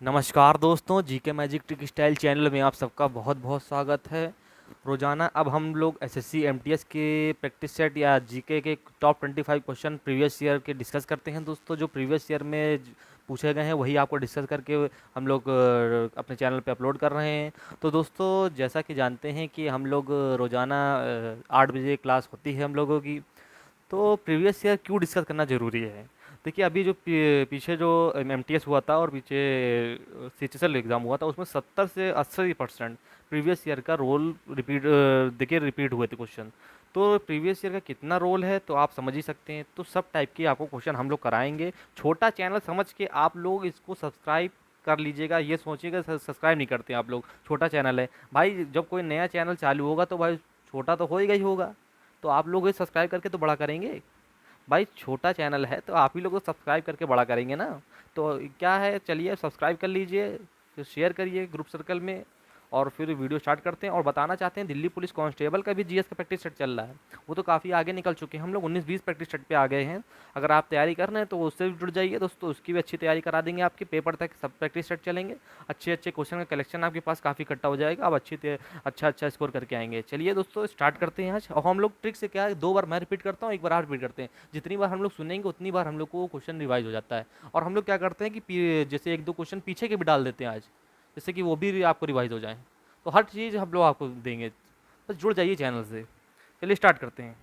नमस्कार दोस्तों, GK magic trick style channel में आप सबका बहुत बहुत स्वागत है। रोज़ाना अब हम लोग एसएससी एमटीएस के प्रैक्टिस सेट या जीके के टॉप 25 क्वेश्चन प्रीवियस ईयर के डिस्कस करते हैं दोस्तों। जो प्रीवियस ईयर में पूछे गए हैं वही आपको डिस्कस करके हम लोग अपने चैनल पे अपलोड कर रहे हैं। तो दोस्तों, जैसा कि जानते हैं कि हम लोग रोज़ाना 8 बजे क्लास होती है हम लोगों की। तो प्रीवियस ईयर क्यों डिस्कस करना ज़रूरी है? देखिए, अभी जो पीछे जो एमटीएस हुआ था और पीछे सीएचएसएल एग्ज़ाम हुआ था, उसमें 70 से 80% प्रीवियस ईयर का रोल रिपीट देखिए रिपीट हुए थे क्वेश्चन। तो प्रीवियस ईयर का कितना रोल है तो आप समझ ही सकते हैं। तो सब टाइप के आपको क्वेश्चन हम लोग कराएंगे। छोटा चैनल समझ के आप लोग इसको सब्सक्राइब कर लीजिएगा। ये सोचिएगा सब्सक्राइब नहीं करते आप लोग, छोटा चैनल है भाई। जब कोई नया चैनल चालू होगा तो भाई छोटा तो होएगा ही होगा। तो आप लोग ये सब्सक्राइब करके तो बड़ा करेंगे भाई। छोटा चैनल है तो आप ही लोग तो सब्सक्राइब करके बड़ा करेंगे ना। तो क्या है, चलिए सब्सक्राइब कर लीजिए, फिर शेयर करिए ग्रुप सर्कल में। और फिर वीडियो स्टार्ट करते हैं। और बताना चाहते हैं, दिल्ली पुलिस कांस्टेबल का भी जीएस का प्रैक्टिस सेट चल रहा है। वो तो काफ़ी आगे निकल चुके हैं, हम लोग 19-20 प्रैक्टिस सेट पे आ गए हैं। अगर आप तैयारी कर रहे हैं तो उससे भी जुड़ जाइए दोस्तों, उसकी भी अच्छी तैयारी करा देंगे। आपके पेपर तक सब प्रैक्टिस सेट चलेंगे। अच्छे अच्छे क्वेश्चन का कलेक्शन आपके पास काफ़ी इकट्ठा हो जाएगा। आप अच्छा अच्छा स्कोर करके आएंगे। चलिए दोस्तों, स्टार्ट करते हैं आज। और हम लोग ट्रिक से क्या है, 2 बार मैं रिपीट करता हूँ, 1 बार आप रिपीट करते हैं। जितनी बार हम लोग सुनेंगे उतनी बार हम लोग को क्वेश्चन रिवाइज हो जाता है। और हम लोग क्या करते हैं कि जैसे 1-2 क्वेश्चन पीछे के भी डाल देते हैं आज, जिससे कि वो भी आपको रिवाइज हो जाए। तो हर चीज़ हम लोग आपको देंगे, बस जुड़ जाइए चैनल से। चलिए स्टार्ट करते हैं।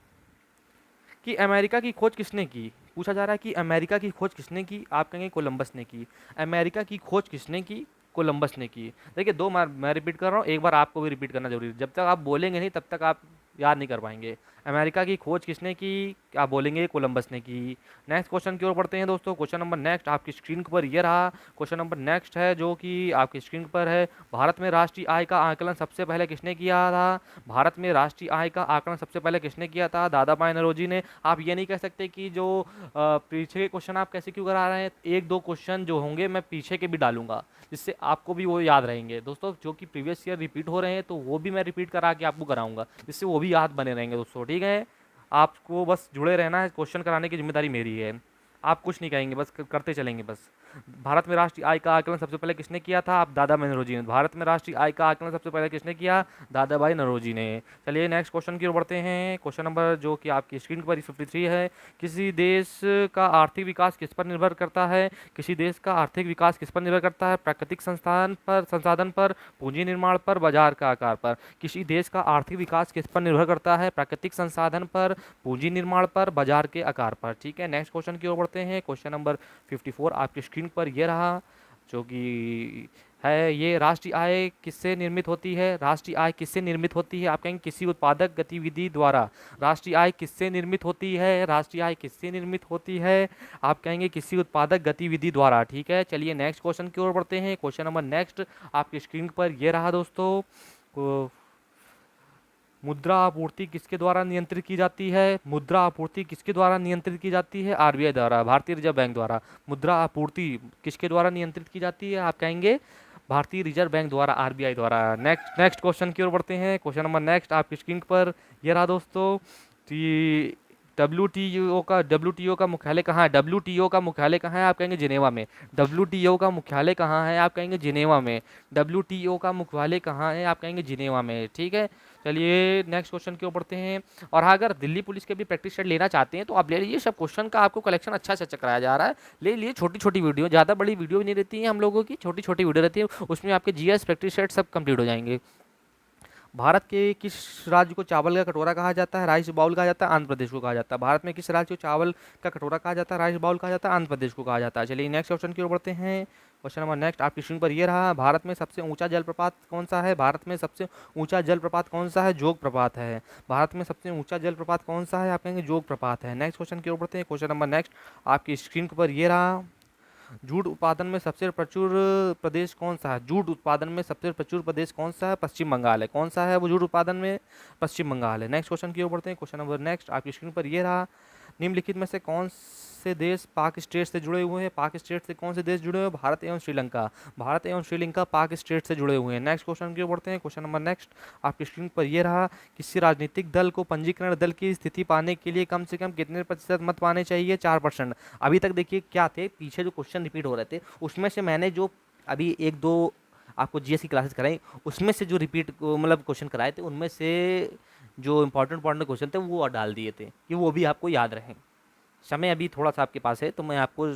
कि अमेरिका की खोज किसने की? पूछा जा रहा है कि अमेरिका की खोज किसने की? आप कहेंगे कोलंबस ने की। अमेरिका की खोज किसने की? कोलंबस ने की। देखिए, 2 बार मैं रिपीट कर रहा हूँ, 1 बार आपको भी रिपीट करना जरूरी है। जब तक आप बोलेंगे नहीं तब तक आप याद नहीं कर पाएंगे। अमेरिका की खोज किसने की? आप बोलेंगे कोलंबस ने की। नेक्स्ट क्वेश्चन की ओर बढ़ते हैं दोस्तों। क्वेश्चन नंबर नेक्स्ट आपकी स्क्रीन पर ये रहा। क्वेश्चन नंबर नेक्स्ट है जो कि आपकी स्क्रीन पर है। भारत में राष्ट्रीय आय का आकलन सबसे पहले किसने किया था? भारत में राष्ट्रीय आय का आकलन सबसे पहले किसने किया था? दादा भाई नौरोजी ने। आप ये नहीं कह सकते कि जो पीछे के क्वेश्चन आप कैसे क्यों करा रहे हैं। 1-2 क्वेश्चन जो होंगे मैं पीछे के भी डालूंगा, जिससे आपको भी वो याद रहेंगे दोस्तों। जो कि प्रीवियस ईयर रिपीट हो रहे हैं तो वो भी मैं रिपीट करा के आपको कराऊंगा, जिससे वो भी याद बने रहेंगे दोस्तों। ठीक है, आपको बस जुड़े रहना है, क्वेश्चन कराने की जिम्मेदारी मेरी है। आप कुछ नहीं कहेंगे, बस करते चलेंगे बस। भारत में राष्ट्रीय आय का आकलन सबसे पहले किसने किया था? आप दादा भाई नौरोजी ने। भारत में राष्ट्रीय आय का आकलन सबसे पहले किसने किया? दादा भाई नौरोजी ने। चलिए नेक्स्ट क्वेश्चन की ओर बढ़ते हैं। क्वेश्चन नंबर जो कि आपकी स्क्रीन पर 53 है। किसी देश का आर्थिक विकास किस पर निर्भर करता है? किसी देश का आर्थिक विकास किस पर निर्भर करता है? प्राकृतिक संसाधन पर, पूंजी निर्माण पर, बाजार का आकार पर। किसी देश का आर्थिक विकास किस पर निर्भर करता है? प्राकृतिक संसाधन पर, पूंजी निर्माण पर, बाजार के आकार पर। ठीक है, नेक्स्ट क्वेश्चन की ओर बढ़ते हैं। क्वेश्चन नंबर 54 आपकी स्क्रीन पर ये रहा, जो कि है ये। राष्ट्रीय आय किससे निर्मित होती है? राष्ट्रीय आय किससे निर्मित होती है? आप कहेंगे किसी उत्पादक गतिविधि द्वारा। राष्ट्रीय आय किससे निर्मित होती है? राष्ट्रीय आय किससे निर्मित होती है? आप कहेंगे किसी उत्पादक गतिविधि द्वारा। ठीक है, चलिए नेक्स्ट क्वेश्चन की ओर बढ़ते हैं। क्वेश्चन नंबर नेक्स्ट आपकी स्क्रीन पर ये रहा दोस्तों। मुद्रा आपूर्ति किसके द्वारा नियंत्रित की जाती है? मुद्रा आपूर्ति किसके द्वारा नियंत्रित की जाती है? आरबीआई द्वारा, भारतीय रिजर्व बैंक द्वारा। मुद्रा आपूर्ति किसके द्वारा नियंत्रित की जाती है? आप कहेंगे भारतीय रिजर्व बैंक द्वारा, आरबीआई द्वारा। नेक्स्ट नेक्स्ट क्वेश्चन की ओर बढ़ते हैं। क्वेश्चन नंबर नेक्स्ट आपकी स्क्रीन पर ये रहा दोस्तों कि डब्ल्यूटीओ का मुख्यालय कहाँ है? डब्ल्यूटीओ का मुख्यालय कहाँ है? आप कहेंगे जिनेवा में। डब्ल्यूटीओ का मुख्यालय कहाँ है? आप कहेंगे जिनेवा में। डब्ल्यूटीओ का मुख्यालय कहाँ है? आप कहेंगे जिनेवा में। ठीक है, चलिए नेक्स्ट क्वेश्चन की ओर बढ़ते हैं। और हाँ, अगर दिल्ली पुलिस के भी प्रैक्टिस सेट लेना चाहते हैं तो आप ले लीजिए। सब क्वेश्चन का आपको कलेक्शन अच्छा से अच्छा कराया जा रहा है। ले लिए, छोटी छोटी वीडियो, ज़्यादा बड़ी वीडियो भी नहीं रहती है हम लोगों की, छोटी छोटी वीडियो रहती है। उसमें आपके जीएस प्रैक्टिस सेट सब कंप्लीट हो जाएंगे। भारत के किस राज्य को चावल का कटोरा कहा जाता है? राइस बाउल कहा जाता है? आंध्र प्रदेश को कहा जाता है। भारत में किस राज्य को चावल का कटोरा कहा जाता है? राइस बाउल कहा जाता है? आंध्र प्रदेश को कहा जाता है। चलिए नेक्स्ट क्वेश्चन की ओर बढ़ते हैं। क्वेश्चन नंबर नेक्स्ट आपकी स्क्रीन पर ये रहा। भारत में सबसे ऊंचा जलप्रपात कौन सा है? भारत में सबसे ऊंचा जलप्रपात कौन सा है? जोग प्रपात है। भारत में सबसे ऊंचा जलप्रपात कौन सा है? आप कहेंगे जोग प्रपात है। नेक्स्ट क्वेश्चन की ओर बढ़ते हैं। क्वेश्चन नंबर नेक्स्ट आपकी स्क्रीन पर ये रहा। जूट उत्पादन में सबसे प्रचुर प्रदेश कौन सा है? जूट उत्पादन में सबसे प्रचुर प्रदेश कौन सा है? पश्चिम बंगाल है। कौन सा है वो जूट उत्पादन में? पश्चिम बंगाल है। नेक्स्ट क्वेश्चन की ओर बढ़ते हैं। क्वेश्चन नंबर नेक्स्ट आपकी स्क्रीन पर ये रहा। निम्नलिखित में से कौन से देश पाक स्टेट से जुड़े हुए हैं? पाक स्टेट से कौन से देश जुड़े हुए हैं? भारत एवं श्रीलंका। भारत एवं श्रीलंका पाक स्टेट से जुड़े हुए हैं। नेक्स्ट क्वेश्चन की ओर बढ़ते हैं। क्वेश्चन नंबर नेक्स्ट आपकी स्क्रीन पर ये रहा। किसी राजनीतिक दल को पंजीकरण दल की स्थिति पाने के लिए कम से कम कितने प्रतिशत मत पाने चाहिए? 4%। अभी तक देखिए क्या थे, पीछे जो क्वेश्चन रिपीट हो रहे थे उसमें से मैंने जो अभी एक दो आपको जीएस की क्लासेस कराई, उसमें से जो रिपीट मतलब क्वेश्चन कराए थे उनमें से जो इंपॉर्टेंट इंपॉर्टेंट क्वेश्चन थे वो डाल दिए थे कि वो भी आपको याद रहें। समय अभी थोड़ा सा आपके पास है तो मैं आपको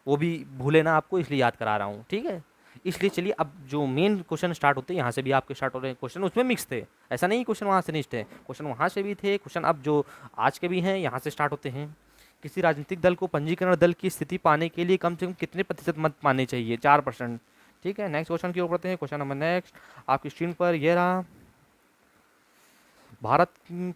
वो भी भूले ना आपको, इसलिए याद करा रहा हूँ, ठीक है। इसलिए चलिए अब जो मेन क्वेश्चन स्टार्ट होते हैं यहाँ से भी आपके स्टार्ट हो रहे हैं क्वेश्चन, उसमें मिक्स थे, ऐसा नहीं क्वेश्चन वहाँ से नहीं थे, क्वेश्चन वहाँ से भी थे, क्वेश्चन अब जो आज के भी हैं यहाँ से स्टार्ट होते हैं। किसी राजनीतिक दल को पंजीकरण दल की स्थिति पाने के लिए कम से कम कितने प्रतिशत मत पाने चाहिए? 4%। ठीक है, नेक्स्ट क्वेश्चन की ओर बढ़ते हैं। क्वेश्चन नंबर नेक्स्ट आपकी स्क्रीन पर ये रहा। भारत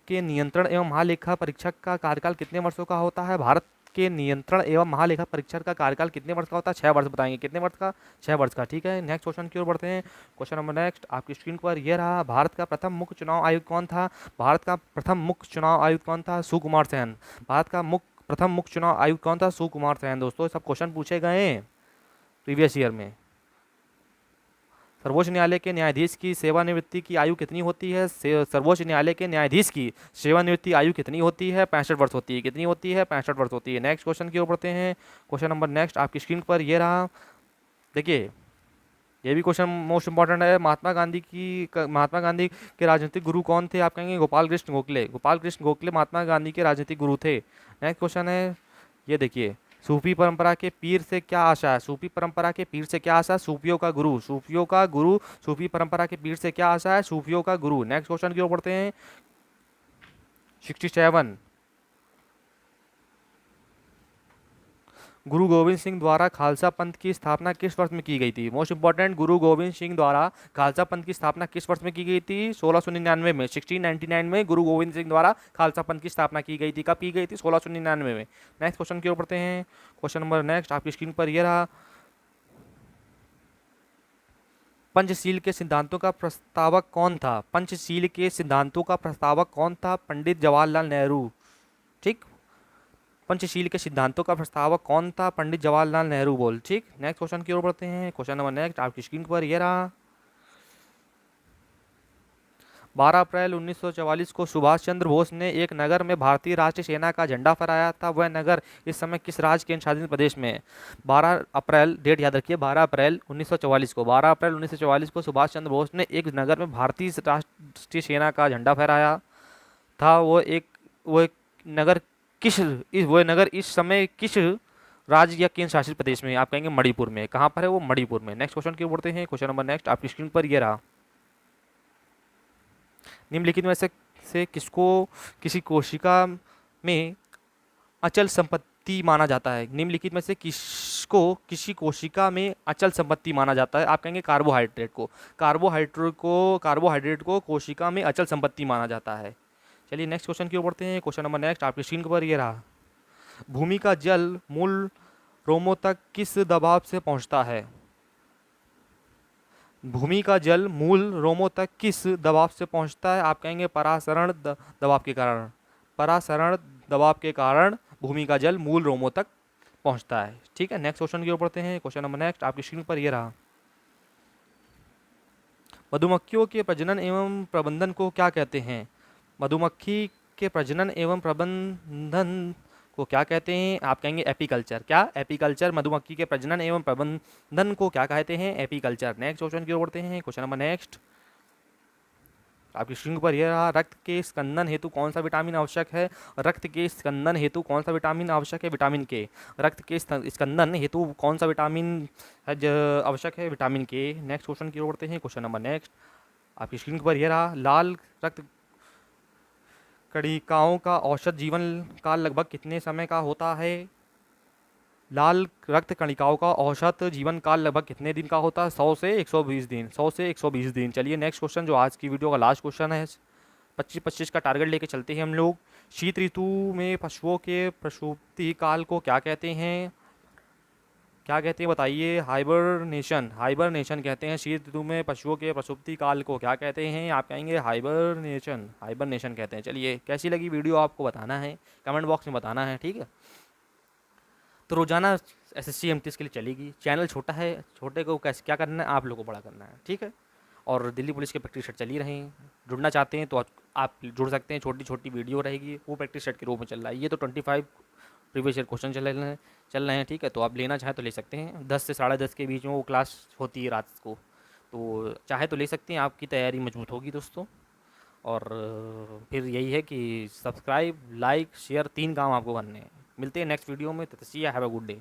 के नियंत्रण एवं महालेखा परीक्षक का कार्यकाल कितने वर्षों का होता है? भारत के नियंत्रण एवं महालेखा परीक्षक का कार्यकाल कितने वर्ष का होता है? 6 वर्ष बताएंगे। कितने वर्ष का? 6 वर्ष का। ठीक है, नेक्स्ट क्वेश्चन की ओर बढ़ते हैं। क्वेश्चन नंबर नेक्स्ट आपकी स्क्रीन पर यह रहा। भारत का प्रथम मुख्य चुनाव आयुक्त कौन था? भारत का प्रथम मुख्य चुनाव आयुक्त कौन था? सुकुमार सेन। भारत का प्रथम मुख्य चुनाव आयुक्त कौन था? सुकुमार सेन। दोस्तों सब क्वेश्चन पूछे गए हैं प्रीवियस ईयर में। सर्वोच्च न्यायालय के न्यायाधीश की सेवानिवृत्ति की आयु कितनी होती है? सर्वोच्च न्यायालय के न्यायाधीश की सेवानिवृत्ति आयु कितनी होती है? 65 वर्ष होती है। कितनी होती है? 65 वर्ष होती है। नेक्स्ट क्वेश्चन की ओर बढ़ते हैं। क्वेश्चन नंबर नेक्स्ट आपकी स्क्रीन पर ये रहा। देखिए ये भी क्वेश्चन मोस्ट इंपॉर्टेंट है। महात्मा गांधी के राजनीतिक गुरु कौन थे? आप कहेंगे गोपाल कृष्ण गोखले। गोपाल कृष्ण गोखले महात्मा गांधी के राजनीतिक गुरु थे। नेक्स्ट क्वेश्चन है ये देखिए, सूफी परंपरा के पीर से क्या आशा है? सूफी परंपरा के पीर से क्या आशा है? सूफियों का गुरु। सूफियों का गुरु। सूफी परंपरा के पीर से क्या आशा है? सूफियों का गुरु। नेक्स्ट क्वेश्चन की ओर बढ़ते हैं। 67 गुरु गोविंद सिंह द्वारा खालसा पंथ की स्थापना किस वर्ष में की गई थी? मोस्ट इंपॉर्टेंट, गुरु गोविंद सिंह द्वारा खालसा पंथ की स्थापना किस वर्ष में की गई थी? 1699 में, 1699 में गुरु गोविंद सिंह द्वारा खालसा पंथ की स्थापना की गई थी। कब की गई थी? 1699 में। नेक्स्ट क्वेश्चन की ओर बढ़ते हैं। क्वेश्चन नंबर नेक्स्ट आपकी स्क्रीन पर यह रहा। पंचशील के सिद्धांतों का प्रस्तावक कौन था? पंचशील के सिद्धांतों का प्रस्तावक कौन था? पंडित जवाहरलाल नेहरू। ठीक, पंचशील के सिद्धांतों का प्रस्तावक कौन था? पंडित जवाहरलाल नेहरू बोल। ठीक, नेक्स्ट क्वेश्चन की ओर बढ़ते हैं। क्वेश्चन नंबर नेक्स्ट आपकी स्क्रीन पर यह रहा। 12 अप्रैल 1944 को सुभाष चंद्र बोस ने एक नगर में भारतीय राष्ट्रीय सेना का झंडा फहराया था। वह नगर इस समय किस राज्य केंद्र शासित प्रदेश में है? 12 अप्रैल, डेट याद रखिए, 12 अप्रैल 1944 को, 12 अप्रैल 1944 को सुभाष चंद्र बोस ने एक नगर में भारतीय राष्ट्रीय सेना का झंडा फहराया था। वो एक नगर वह नगर इस समय किस राज्य या केंद्र शासित प्रदेश में? आप कहेंगे मणिपुर में। कहाँ पर है वो? मणिपुर में। नेक्स्ट क्वेश्चन की ओर बढ़ते हैं। क्वेश्चन नंबर नेक्स्ट आपकी स्क्रीन पर यह रहा। निम्नलिखित में से किसको किसी कोशिका में अचल संपत्ति माना जाता है? निम्नलिखित में से किसको किसी कोशिका में अचल संपत्ति माना जाता है? आप कहेंगे कार्बोहाइड्रेट को। कार्बोहाइड्रेट को कोशिका में अचल संपत्ति माना जाता है। चलिए नेक्स्ट क्वेश्चन की ओर बढ़ते हैं। क्वेश्चन नंबर नेक्स्ट आपकी स्क्रीन पर ये रहा। भूमि का जल मूल रोमों तक किस दबाव से पहुंचता है? भूमि का जल मूल रोमों तक किस दबाव से पहुंचता है? आप कहेंगे परासरण दबाव के कारण। परासरण दबाव के कारण भूमि का जल मूल रोमों तक पहुंचता है। ठीक है, नेक्स्ट क्वेश्चन की ओर बढ़ते हैं। क्वेश्चन नंबर नेक्स्ट आपकी स्क्रीन पर यह रहा। मधुमक्खियों के प्रजनन एवं प्रबंधन को क्या कहते हैं? मधुमक्खी के प्रजनन एवं प्रबंधन को क्या कहते हैं? आप कहेंगे एपीकल्चर। क्या? एपीकल्चर। मधुमक्खी के प्रजनन एवं प्रबंधन को क्या कहते हैं? एपीकल्चर। नेक्स्ट क्वेश्चन की ओर बढ़ते हैं। क्वेश्चन नंबर नेक्स्ट आपकी स्क्रीन पर यह रहा। रक्त के स्कंदन हेतु कौन सा विटामिन आवश्यक है? रक्त के स्कंदन हेतु कौन सा विटामिन आवश्यक है? विटामिन के। रक्त के स्कंदन हेतु कौन सा विटामिन आवश्यक है? विटामिन के। नेक्स्ट क्वेश्चन की ओर बढ़ते हैं। क्वेश्चन नंबर नेक्स्ट आपकी स्क्रीन पर यह रहा। लाल रक्त कणिकाओं का औसत जीवन काल लगभग कितने समय का होता है? लाल रक्त कणिकाओं का औसत जीवन काल लगभग कितने दिन का होता है? 100 से 120 दिन। 100 से 120 दिन। चलिए नेक्स्ट क्वेश्चन जो आज की वीडियो का लास्ट क्वेश्चन है, 25-25 का टारगेट लेके चलते हैं हम लोग। शीत ऋतु में पशुओं के प्रसूति काल को क्या कहते हैं? क्या कहते हैं बताइए? हाइबरनेशन। हाइबरनेशन कहते हैं। शीत ऋतु में पशुओं के प्रसूति काल को क्या कहते हैं? आप कहेंगे हाइबरनेशन। हाइबरनेशन कहते हैं। चलिए कैसी लगी वीडियो आपको बताना है, कमेंट बॉक्स में बताना है। ठीक है, तो रोजाना एसएससी एमटीएस के लिए चलेगी। चैनल छोटा है, छोटे को कैसे क्या करना है, आप लोगों को बड़ा करना है। ठीक है, और दिल्ली पुलिस के प्रैक्टिस सेट चल ही रहे हैं। जुड़ना चाहते हैं तो आप जुड़ सकते हैं। छोटी छोटी वीडियो रहेगी, वो प्रैक्टिस सेट के रूप में चल रहा है। ये तो 25 प्रीवियस ईयर क्वेश्चन चल रहे हैं, ठीक है। तो आप लेना चाहें तो ले सकते हैं, 10 से 10:30 के बीच में वो क्लास होती है रात को, तो चाहे तो ले सकते हैं, आपकी तैयारी मजबूत होगी दोस्तों। और फिर यही है कि सब्सक्राइब, लाइक, शेयर 3 काम आपको करने हैं। मिलते हैं नेक्स्ट वीडियो में, तब तक हैव अ गुड डे।